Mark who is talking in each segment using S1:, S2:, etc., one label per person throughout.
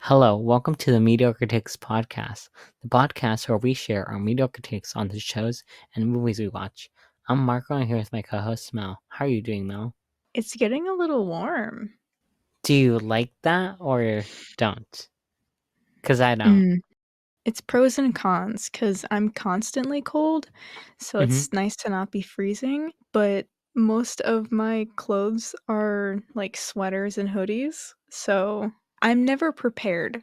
S1: Hello, welcome to the Mediocre Takes podcast, the podcast where we share our mediocre takes on the shows and movies we watch. I'm Marco, and here with my co-host Mel. How are you doing, Mel?
S2: It's getting a little warm.
S1: Do you like that or don't? Because I don't.
S2: Mm. It's pros and cons because I'm constantly cold, so
S1: Mm-hmm.
S2: it's nice to not be freezing, but most of my clothes are like sweaters and hoodies, so I'm never prepared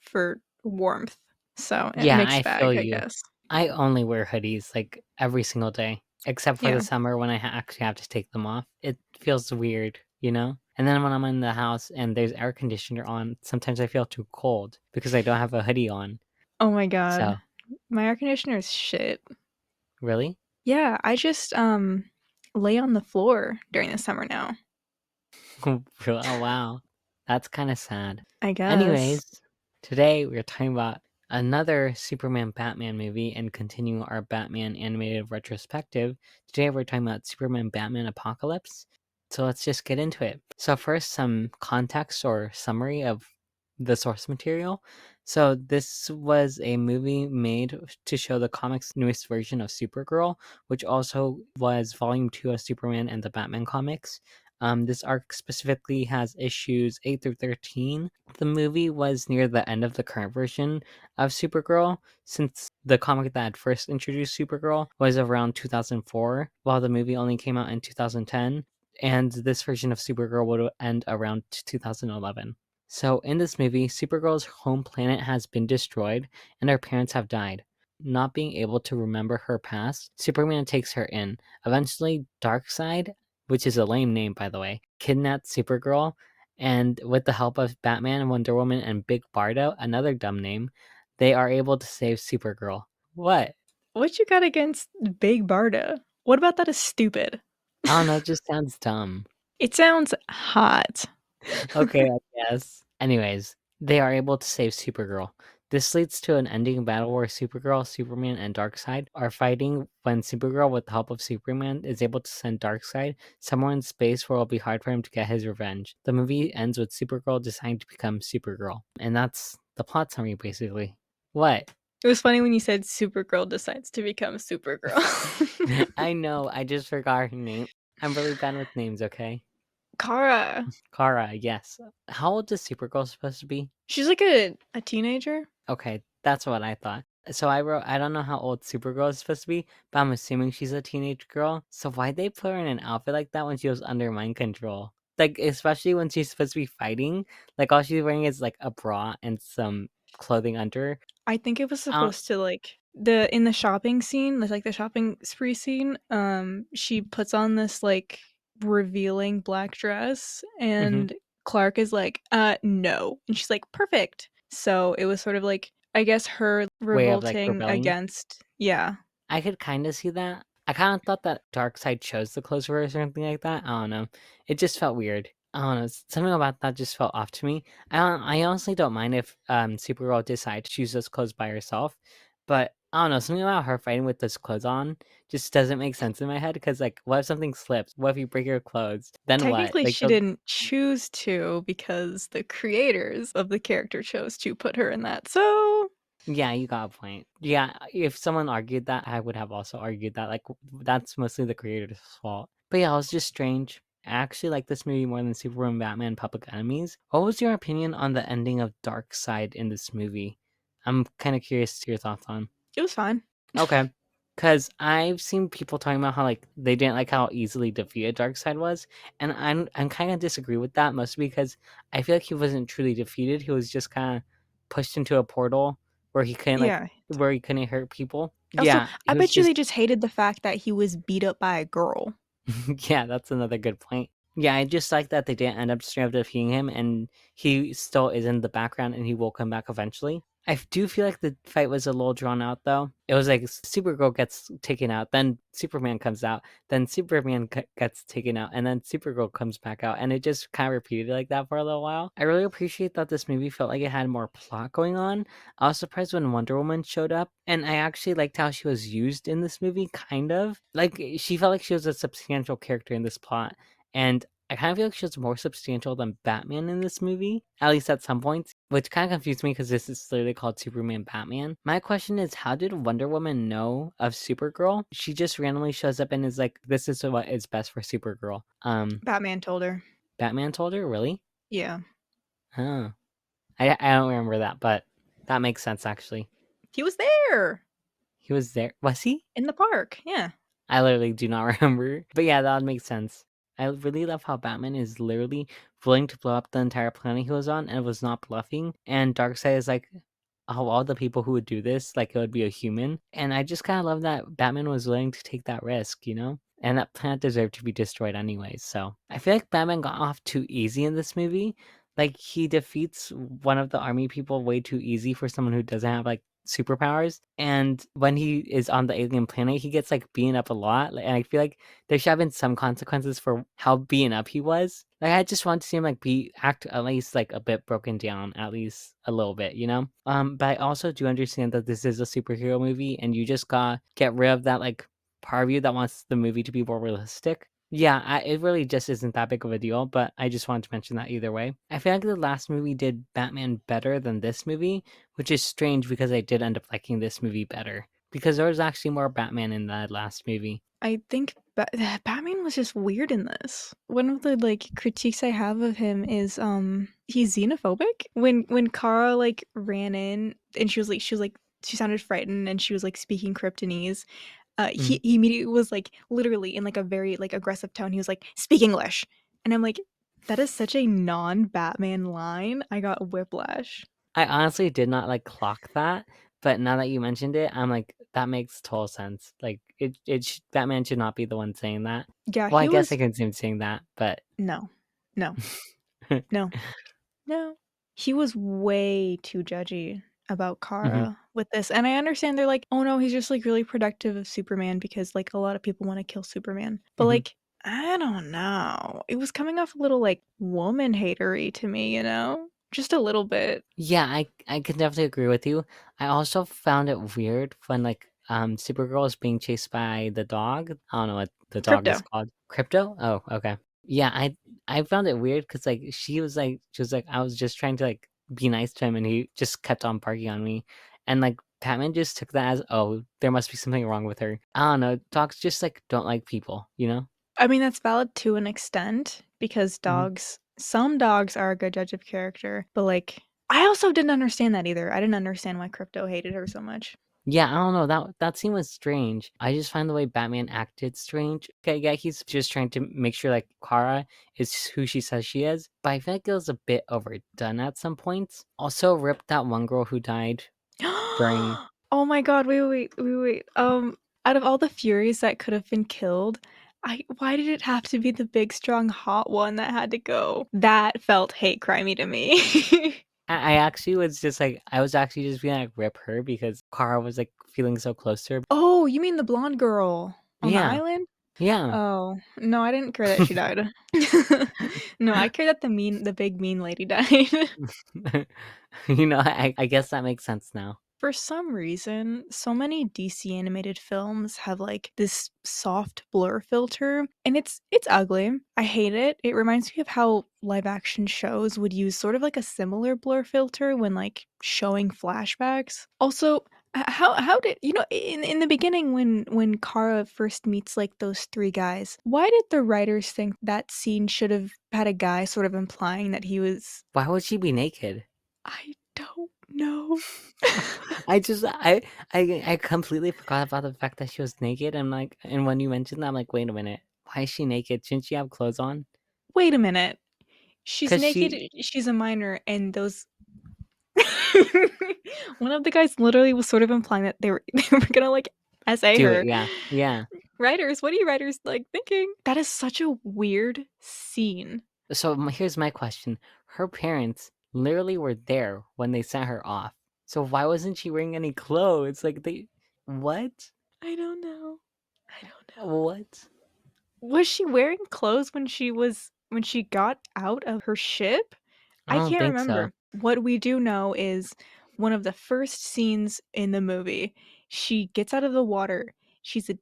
S2: for warmth. So,
S1: Yeah,
S2: mixed
S1: I feel
S2: bag, I
S1: you.
S2: guess.
S1: I only wear hoodies like every single day, except for the
S2: Yeah.
S1: summer when I actually have to take them off. It feels weird, you know? And then when I'm in the house and there's air conditioner on, sometimes I feel too cold because I don't have a hoodie on.
S2: Oh my god.
S1: So,
S2: My air conditioner is shit.
S1: really?
S2: Yeah, I just lay on the floor during the summer now,
S1: Oh, wow. That's kind of sad.
S2: I guess.
S1: Anyways, today we're talking about another Superman Batman movie and continuing our Batman animated retrospective. Today we're talking about Superman Batman Apocalypse. So let's just get into it. So, first, some context or summary of the source material. So, this was a movie made to show the comics' newest version of Supergirl, which also was volume 2 of Superman and the Batman comics. This arc specifically has issues 8 through 13. The movie was near the end of the current version of Supergirl, since the comic that had first introduced Supergirl was around 2004, while the movie only came out in 2010, and this version of Supergirl would end around 2011. So, in this movie, Supergirl's home planet has been destroyed, and her parents have died. Not being able to remember her past, Superman takes her in. Eventually, Darkseid, which is a lame name by the way, kidnapped Supergirl, and with the help of Batman, Wonder Woman, and Big Barda, another dumb name, they are able to save Supergirl. What?
S2: What you got against Big Barda? What about that is stupid?
S1: I don't know, it just sounds dumb.
S2: It sounds hot.
S1: Okay, I guess. Anyways, they are able to save Supergirl. This leads to an ending battle where Supergirl, Superman, and Darkseid are fighting when Supergirl, with the help of Superman, is able to send Darkseid somewhere in space where it'll be hard for him to get his revenge. The movie ends with Supergirl deciding to become Supergirl. And that's the plot summary, basically. What?
S2: It was funny when you said Supergirl decides to become Supergirl.
S1: I know, I just forgot her name. I'm really bad with names, okay?
S2: Kara.
S1: Kara, yes. How old is Supergirl supposed to be?
S2: She's like a teenager.
S1: Okay, that's what I thought. So I wrote, I don't know how old Supergirl is supposed to be, but I'm assuming she's a teenage girl. So why'd they put her in an outfit like that when she was under mind control? Like, especially when she's supposed to be fighting. Like, all she's wearing is like a bra and some clothing under.
S2: I think it was
S1: I don't,
S2: supposed to like the in the shopping scene, like the shopping spree scene, she puts on this like revealing black dress
S1: mhm.
S2: and Clark is like, no. And she's like, perfect. So it was sort of like I guess her
S1: Way of like
S2: revolting
S1: rebelling.
S2: against yeah.
S1: I could kind of see that. I kind of thought that Darkseid chose the clothes for her or something like that. I don't know. It just felt weird. I don't know. Something about that just felt off to me. I honestly don't mind if Supergirl decides to choose those clothes by herself, but I don't know. Something about her fighting with those clothes on just doesn't make sense in my head. Because like, what if something slips? What if you break your clothes? Then what?
S2: Technically,
S1: Like,
S2: she didn't choose to because the creators of the character chose to put her in that. So,
S1: yeah, you got a point. Yeah, if someone argued that, I would have also argued that. Like, that's mostly the creator's fault. But yeah, it was just strange. I actually like this movie more than Superman, Batman, Public Enemies. What was your opinion on the ending of Darkseid in this movie? I'm kind of curious to your thoughts on.
S2: it was fine.
S1: Okay. Because I've seen people talking about how like they didn't like how easily defeated Darkseid was, and I'm kind of disagree with that, mostly because I feel like he wasn't truly defeated. He was just kind of pushed into a portal where he couldn't like
S2: Yeah.
S1: where he couldn't hurt people.
S2: Also,
S1: Yeah,
S2: I
S1: he was
S2: bet you
S1: just
S2: they just hated the fact that he was beat up by a girl.
S1: yeah, that's another good point. Yeah, I just like that they didn't end up straight up defeating him, and he still is in the background, and he will come back eventually. I do feel like the fight was a little drawn out, though. It was like Supergirl gets taken out, then Superman comes out, then Superman gets taken out, and then Supergirl comes back out, and it just kind of repeated like that for a little while. I really appreciate that this movie felt like it had more plot going on. I was surprised when Wonder Woman showed up, and I actually liked how she was used in this movie, kind of. Like, she felt like she was a substantial character in this plot, and I kind of feel like she was more substantial than Batman in this movie, at least at some points. which kind of confused me because this is literally called Superman Batman. My question is, how did Wonder Woman know of Supergirl? She just randomly shows up and is like, "This is what is best for Supergirl."
S2: Batman told her.
S1: Batman told her, really?
S2: Yeah.
S1: Huh. I don't remember that, but that makes sense actually.
S2: He was there
S1: He was there, was he?
S2: in the park. Yeah.
S1: I literally do not remember, but yeah, that would make sense. I really love how Batman is literally willing to blow up the entire planet he was on and was not bluffing. And Darkseid is like, oh, all the people who would do this, like it would be a human. And I just kind of love that Batman was willing to take that risk, you know? And that planet deserved to be destroyed anyways. So I feel like Batman got off too easy in this movie. Like he defeats one of the army people way too easy for someone who doesn't have like superpowers. And when he is on the alien planet, he gets like beaten up a lot. And I feel like there should have been some consequences for how beaten up he was. Like I just want to see him like be act at least like a bit broken down, at least a little bit, you know? But I also do understand that this is a superhero movie and you just gotta get rid of that like part of you that wants the movie to be more realistic. Yeah, it really just isn't that big of a deal, but I just wanted to mention that either way. I feel like the last movie did Batman better than this movie, which is strange because I did end up liking this movie better. Because there was actually more Batman in that last movie.
S2: I think Batman was just weird in this. One of the like critiques I have of him is he's xenophobic. When Kara like ran in and she was like she sounded frightened and she was like speaking Kryptonese.
S1: Mhm.
S2: He immediately was like literally in like a very like aggressive tone. He was like, "Speak English." And I'm like, that is such a non-Batman line. I got whiplash.
S1: I honestly did not like clock that, but now that you mentioned it, I'm like, that makes total sense. Like Batman should not be the one saying that.
S2: Yeah,
S1: Well, I
S2: he
S1: guess I
S2: was
S1: can see him saying that, but
S2: no. No. No. No. He was way too judgy about
S1: Mhm,
S2: Kara with this, and I understand they're like, "Oh, no, he's just, like, really protective of Superman because, like, a lot of people wanna kill Superman." But,
S1: mhm.
S2: like, I don't know. It was coming off a little, like, woman hatery to me, you know? Just a little bit.
S1: Yeah, I can definitely agree with you. I also found it weird when like Supergirl is being chased by the dog. I don't know what the dog is
S2: Crypto.
S1: called. Crypto? Oh, okay. Yeah, I found it weird because like she was like I was just trying to like be nice to him and he just kept on barking on me. And like Batman just took that as, oh, there must be something wrong with her. I don't know. Dogs just like don't like people, you know?
S2: I mean, that's valid to an extent because
S1: Mhm.
S2: some dogs are a good judge of character, but, like, I also didn't understand that either. I didn't understand why Crypto hated her so much.
S1: Yeah, I don't know, that scene was strange. I just find the way Batman acted strange. Okay, yeah, he's just trying to make sure, like, Kara is who she says she is, but I feel like it was a bit overdone at some points. Also, rip that one girl who died during.
S2: Oh my god, wait. Out of all the Furies that could have been killed, I why did it have to be the big, strong, hot one that had to go? That felt hate crimey to me.
S1: I actually was just like, I was actually just being like, rip her because Kara was, like, feeling so close to her.
S2: Oh, you mean the blonde girl on the
S1: Yeah,
S2: island?
S1: yeah.
S2: Oh, no, I didn't care that she died. No, I care that the big mean lady died.
S1: I guess that makes sense now.
S2: For some reason, so many DC animated films have like this soft blur filter and it's ugly. I hate it. It reminds me of how live action shows would use sort of like a similar blur filter when like showing flashbacks. Also, how did you know in the beginning when Kara first meets like those three guys, why did the writers think that scene should have had a guy sort of implying that he was
S1: Why would she be naked?
S2: I don't know.
S1: I just I completely forgot about the fact that she was naked. I'm like, and when you mentioned that, I'm like, wait a minute, why is she naked? Shouldn't she have clothes on?
S2: Wait a minute. She's
S1: Cause
S2: naked,
S1: she,
S2: she's a minor, and those one of the guys literally was sort of implying that they were gonna, like, essay
S1: do it,
S2: her.
S1: yeah, yeah.
S2: Writers, what are you writers, like, thinking? That is such a weird scene.
S1: So here's my question: her parents literally were there when they sent her off. So why wasn't she wearing any clothes? Like they, what?
S2: I don't know. I don't know.
S1: What?
S2: Was she wearing clothes when she got out of her ship?
S1: I
S2: I
S1: don't
S2: can't
S1: think so.
S2: remember. What we do know is one of the first scenes in the movie, she gets out of the water. She's a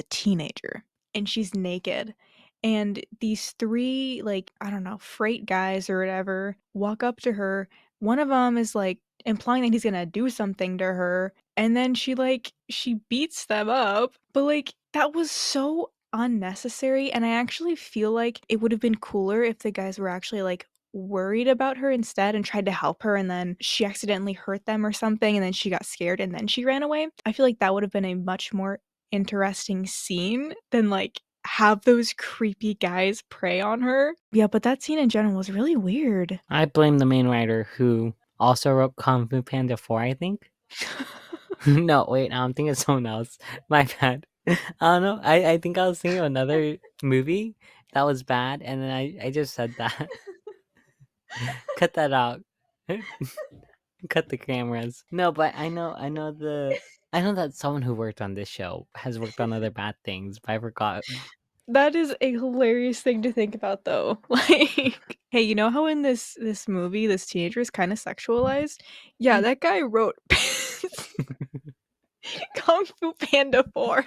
S2: teenager and she's naked. And these three like, I don't know, freight guys or whatever walk up to her one of them is like implying that he's gonna do something to her, and then she beats them up. But like that was so unnecessary, and I actually feel like it would have been cooler if the guys were actually like worried about her instead and tried to help her, and then she accidentally hurt them or something, and then she got scared and then she ran away. I feel like that would have been a much more interesting scene than like have those creepy guys prey on her. Yeah, but that scene in general was really weird.
S1: I blame the main writer who also wrote Kung Fu Panda 4, I think. No, wait, I'm thinking of someone else. My bad. I don't know. I think I was thinking of another movie that was bad, and then I just said that. Cut that out. Cut the cameras. No, but I know that someone who worked on this show has worked on other bad things, but I forgot.
S2: That is a hilarious thing to think about though. Like, hey, you know how in this movie this teenager is kind of sexualized? Yeah, that guy wrote Kung Fu Panda 4.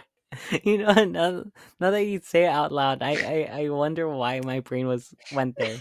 S1: You know, now that you say it out loud, I wonder why my brain went there.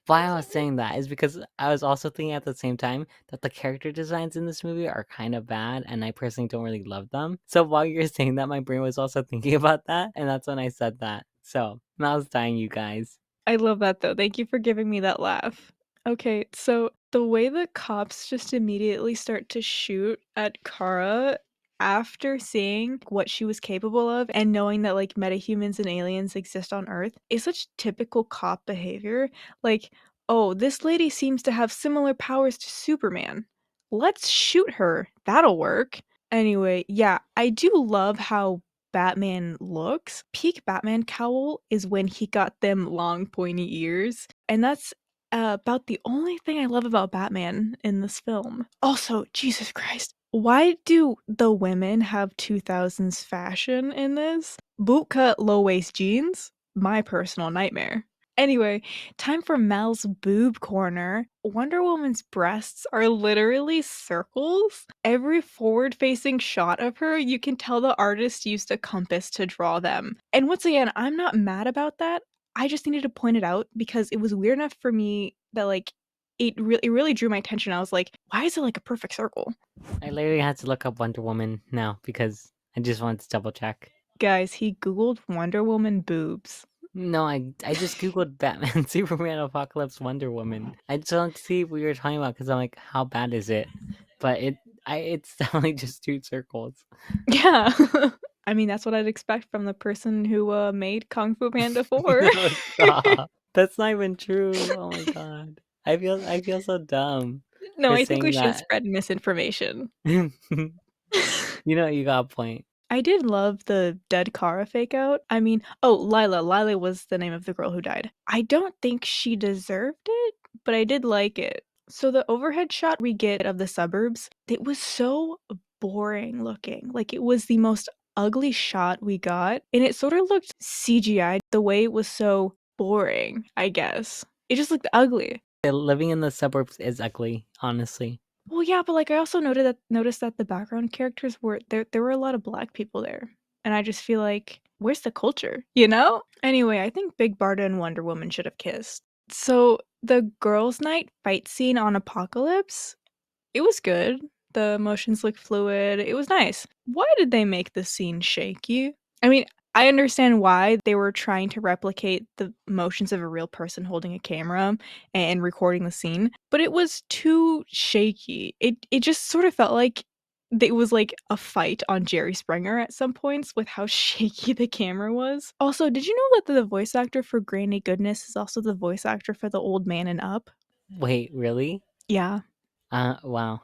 S1: Why I was saying that is because I was also thinking at the same time that the character designs in this movie are kind of bad, and I personally don't really love them. So while you're saying that, my brain was also thinking about that, and that's when I said that. So I was dying, you guys.
S2: I love that though. Thank you for giving me that laugh. Okay, so the way the cops just immediately start to shoot at Kara after seeing what she was capable of and knowing that like metahumans and aliens exist on Earth is such typical cop behavior. Like, oh, this lady seems to have similar powers to Superman. Let's shoot her. That'll work. Anyway, yeah, I do love how Batman looks. Peak Batman cowl is when he got them long pointy ears, and that's about the only thing I love about Batman in this film. Also, Jesus Christ, why do the women have 2000s fashion in this? Bootcut low waist jeans? My personal nightmare. Anyway, time for Mel's boob corner. Wonder Woman's breasts are literally circles. Every forward facing shot of her, you can tell the artist used a compass to draw them. And once again, I'm not mad about that. I just needed to point it out because it was weird enough for me that like it really drew my attention. I was like, why is it like a perfect circle?
S1: I literally had to look up Wonder Woman now because I just wanted to double check.
S2: Guys, he googled Wonder Woman boobs.
S1: No, I just googled Batman, Superman, Apocalypse, Wonder Woman. I just wanted to see what you were talking about because I'm like, how bad is it? But it's definitely just two circles.
S2: Yeah. I mean, that's what I'd expect from the person who made Kung Fu Panda 4.
S1: No, stop. That's not even true. Oh my god. I feel so dumb
S2: No,
S1: for
S2: I think we
S1: saying
S2: shouldn't
S1: that.
S2: spread misinformation.
S1: You know, you got a point.
S2: I did love the dead Kara fake out. I mean, oh, Lila. Lila was the name of the girl who died. I don't think she deserved it, but I did like it. So the overhead shot we get of the suburbs, it was so boring looking. Like it was the most ugly shot we got, and it sort of looked CGI the way it was so boring, I guess. It just looked ugly.
S1: Living in the suburbs is ugly, honestly.
S2: Well, yeah, but like I also noticed that the background characters were there were a lot of black people there. And I just feel like where's the culture, you know? Anyway, I think Big Barda and Wonder Woman should have kissed. So, the girls' night fight scene on Apocalypse, it was good. The motions looked fluid. It was nice. Why did they make the scene shaky? I mean, I understand why they were trying to replicate the motions of a real person holding a camera and recording the scene, but it was too shaky. It just sort of felt like it was like a fight on Jerry Springer at some points with how shaky the camera was. Also, did you know that the voice actor for Granny Goodness is also the voice actor for the old man in Up?
S1: Wait, really?
S2: Yeah.
S1: Wow.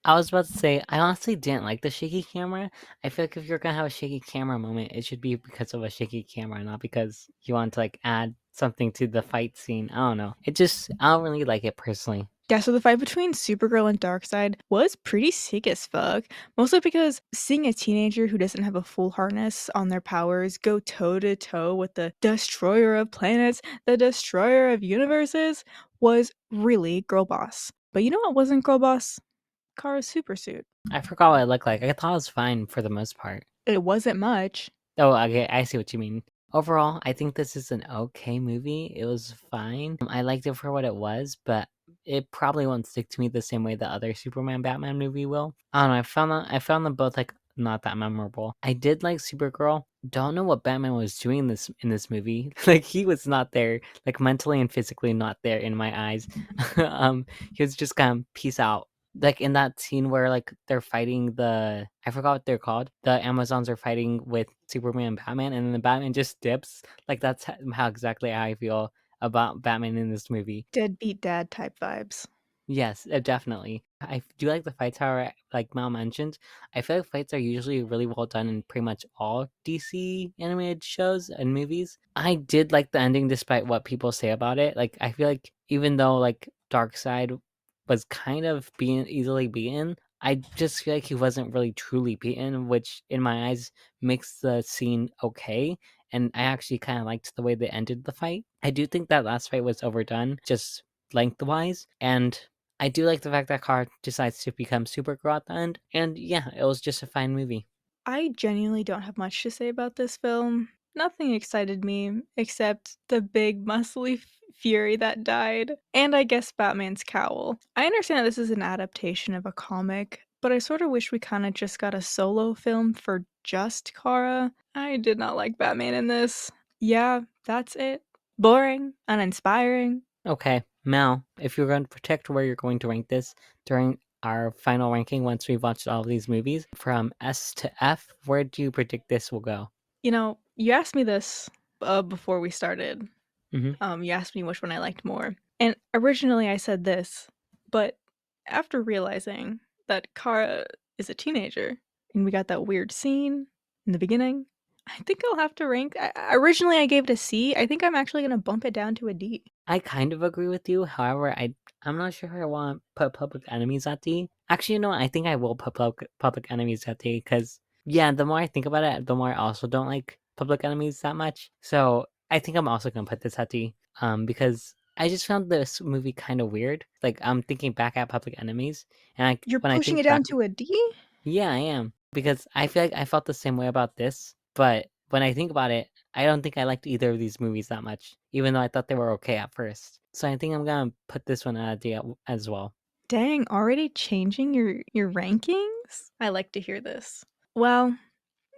S1: I was about to say, I honestly didn't like the shaky camera. I feel like if you're gonna have a shaky camera moment, it should be because of a shaky camera, not because you want to like add something to the fight scene. I don't know. I don't really like it personally.
S2: Yeah, so the fight between Supergirl and Darkseid was pretty sick as fuck. Mostly because seeing a teenager who doesn't have a full harness on their powers go toe to toe with the destroyer of planets, the destroyer of universes, was really girl boss. But you know what wasn't girl boss? Kara's supersuit.
S1: I forgot what it looked like. I thought it was fine for the most part.
S2: It wasn't much.
S1: Oh, okay, I see what you mean. Overall, I think this is an okay movie. It was fine. I liked it for what it was, but it probably won't stick to me the same way the other Superman Batman movie will. I don't know. I found them both like not that memorable. I did like Supergirl. Don't know what Batman was doing in this movie. Like he was not there, like mentally and physically not there in my eyes. He was just kind of peace out. Like in that scene where like they're fighting I forgot what they're called. The Amazons are fighting with Superman and Batman, and then the Batman just dips. Like that's how exactly I feel about Batman in this movie.
S2: Deadbeat dad type vibes.
S1: Yes, definitely. I do like the fights, however, like Mal mentioned. I feel like fights are usually really well done in pretty much all DC animated shows and movies. I did like the ending despite what people say about it. Like, I feel like even though, like, Darkseid was kind of being easily beaten, I just feel like he wasn't really truly beaten, which in my eyes makes the scene okay. And I actually kind of liked the way they ended the fight. I do think that last fight was overdone, just lengthwise, and I do like the fact that Kara decides to become Supergirl at the end, and yeah, it was just a fine movie.
S2: I genuinely don't have much to say about this film. Nothing excited me except the big muscly fury that died, and I guess Batman's cowl. I understand that this is an adaptation of a comic, but I sort of wish we kind of just got a solo film for just Kara. I did not like Batman in this. Yeah, that's it. Boring, uninspiring.
S1: Okay, Mal, if you're going to protect where you're going to rank this during our final ranking once we've watched all of these movies from S to F, where do you predict this will go?
S2: You asked me this before we started.
S1: Hmm.
S2: You asked me which one I liked more. And originally I said this, but after realizing that Kara is a teenager and we got that weird scene in the beginning, I think I'll have to rank. Originally I gave it a C. I think I'm actually going to bump it down to a D.
S1: I kind of agree with you. However, I'm not sure if I want to put Public Enemies at D. Actually, you know what? I think I will put Public Enemies at D because yeah, the more I think about it, the more I also don't like Public Enemies that much. So I think I'm also gonna put this at D. Because I just found this movie kind of weird. Like I'm thinking back at Public Enemies, and
S2: You're
S1: when I
S2: pushing
S1: think
S2: it
S1: back,
S2: down to a D?
S1: yeah, I am because I feel like I felt the same way about this. But when I think about it, I don't think I liked either of these movies that much, even though I thought they were okay at first. So I think I'm gonna put this one at a D as well.
S2: Dang, already changing your rankings? I like to hear this. Well,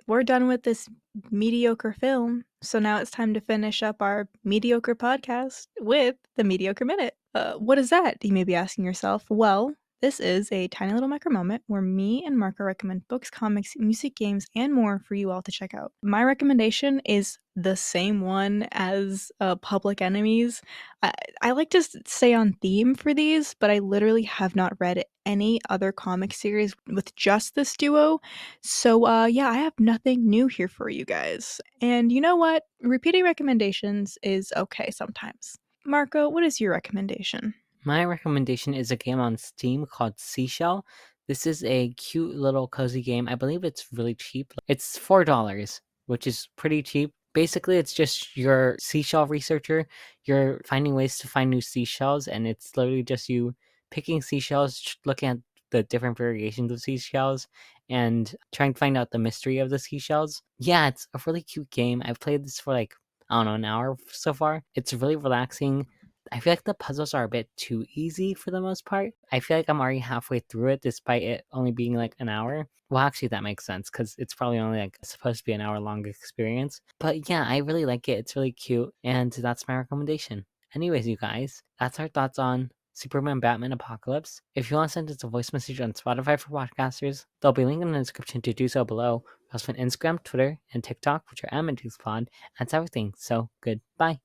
S2: we're done with this mediocre film, so now it's time to finish up our mediocre podcast with the Mediocre Minute. What is that? You may be asking yourself. Well, this is a tiny little micro moment where me and Marco recommend books, comics, music, games, and more for you all to check out. My recommendation is the same one as Public Enemies. I, I like to stay on theme for these, but I literally have not read any other comic series with just this duo. So, yeah, I have nothing new here for you guys. And you know what? Repeating recommendations is okay sometimes. Marco, what is your recommendation?
S1: My recommendation is a game on Steam called Seashell. This is a cute little cozy game. I believe it's really cheap. It's $4, which is pretty cheap. Basically, it's just your seashell researcher. You're finding ways to find new seashells, and it's literally just you picking seashells, looking at the different variations of seashells, and trying to find out the mystery of the seashells. Yeah, it's a really cute game. I've played this for like, I don't know, an hour so far. It's really relaxing. I feel like the puzzles are a bit too easy for the most part. I feel like I'm already halfway through it despite it only being like an hour. Well, actually, that makes sense because it's probably only like supposed to be an hour long experience. But yeah, I really like it. It's really cute. And that's my recommendation. Anyways, you guys, that's our thoughts on Superman Batman Apocalypse. If you want to send us a voice message on Spotify for podcasters, there'll be a link in the description to do so below. We also on Instagram, Twitter, and TikTok, which are @MedicsPod. That's everything. So, goodbye.